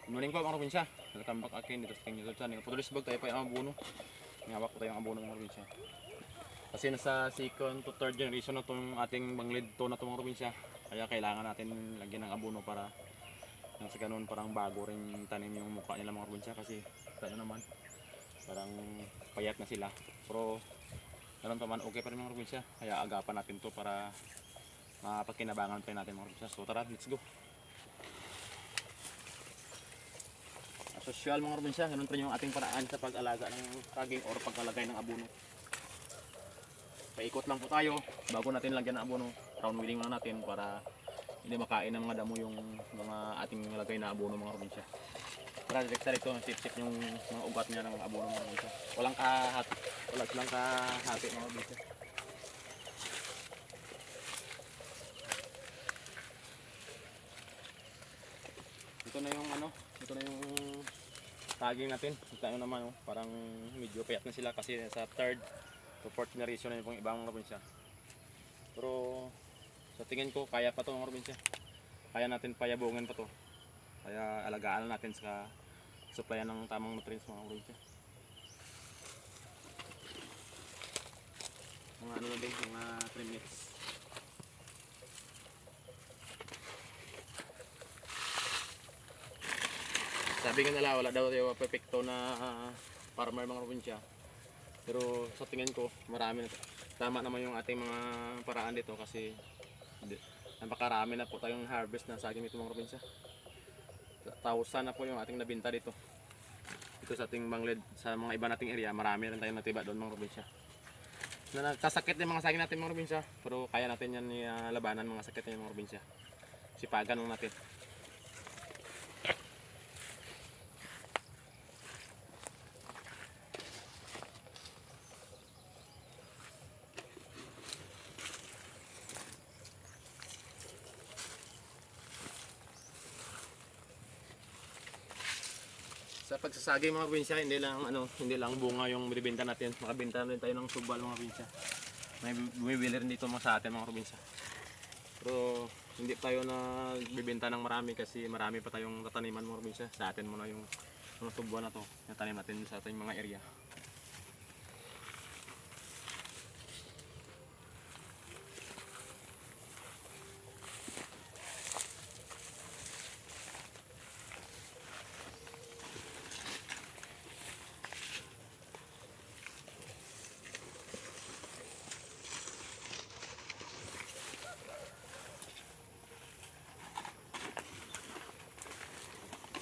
Good morning po mga probinsya. Welcome back again dito sa aking YouTube channel. Putulisbog tayo pa yung abono. Ngawak ko tayo yung abono mga probinsya. Kasi nasa second to third generation na itong ating banglid to na itong mga probinsya. Kaya kailangan natin lagyan ng abono para nang sa ganun parang bago rin tanim yung mukha nila mga probinsya. Kasi tayo naman parang payat na sila. Pero ganun pa man okay pa rin mga probinsya. Kaya agapan natin to para mapagkinabangan pa natin mga probinsya. So tara, let's go. Sosyal mga probinsya, ganun pa rin yung ating paraan sa pag-alaga ng saging or pagkalagay ng abono. Paikot lang po tayo bago natin lagyan ng abono. Round wheeling lang natin para hindi makain ng mga damo yung mga ating nilagay na abono mga probinsya. Para direkta dito, sip-sip yung mga ugat niya ng abono mga probinsya. Walang kahati, wala silang kahati mga probinsya. Ito na yung ito na yung saging natin. Kita nyo naman, parang medyo payat na sila kasi sa third to fourth generation na yung ibang probinsya. Pero sa tingin ko kaya pa to mga probinsya. Kaya natin payabungan pa to. Kaya alagaan natin sa supplyan ng tamang nutrients mga probinsya. Mga na din, mga 3 minutes. Sabi nga nila wala daw tayo perfecto na farmer mga probinsya. Pero sa tingin ko marami na tama naman yung ating mga paraan dito kasi napakarami na po tayong harvest na saging dito mga probinsya. 1,000 na po yung ating nabinta dito. Ito sa ating banglid, sa mga iba nating area, marami rin tayong natiba doon mga probinsya. Na nagkasakit yung mga saging natin mga probinsya, pero kaya natin yan labanan mga sakit ng mga probinsya. Sipagan lang natin. Sa pagsasagi mga probinsya, hindi lang bunga yung binibenta natin. Makabenta rin tayo ng subal mga probinsya. May bumibili rin dito mga sa atin mga probinsya. Pero hindi tayo na bibenta ng marami kasi marami pa tayong tataniman mga probinsya. Sa atin muna yung mga subal na to, na tanim natin sa ating mga area.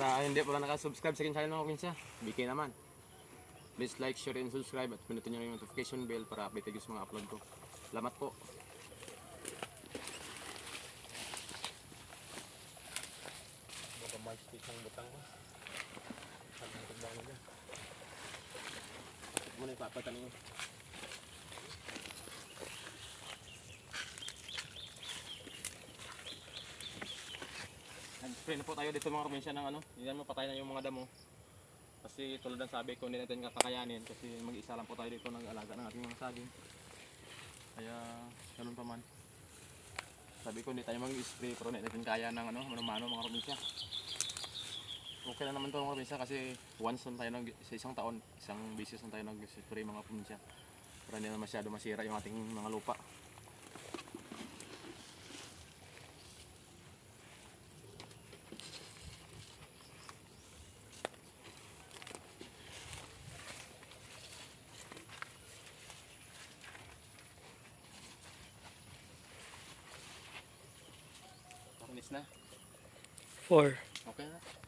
Sa hindi pa nakasubscribe sa akin channel mga probinsya, bigay naman. Please like, share, and subscribe at pinutin nyo yung notification bell para update kayo sa mga upload ko. Salamat po. Baka mag-stick ang butang ko. Saan ang tagbaw mo dyan? Muna ipapatan nyo. Nag-spray na po tayo dito mga probinsya ng hindi naman patay na yung mga damo. Kasi tulad ng sabi ko, hindi natin kakakayanin kasi mag-isa lang po tayo dito nag-alaga ng ating mga saging. Kaya ganun pa man. Sabi ko hindi tayo mag-spray pero hindi natin kaya ng mano-mano mga probinsya. Okay lang naman to mga probinsya kasi once lang tayo sa isang taon, isang beses lang tayo nag-spray mga probinsya. Para hindi na masyado masira yung ating mga lupa. Finish na. 4. Okay na.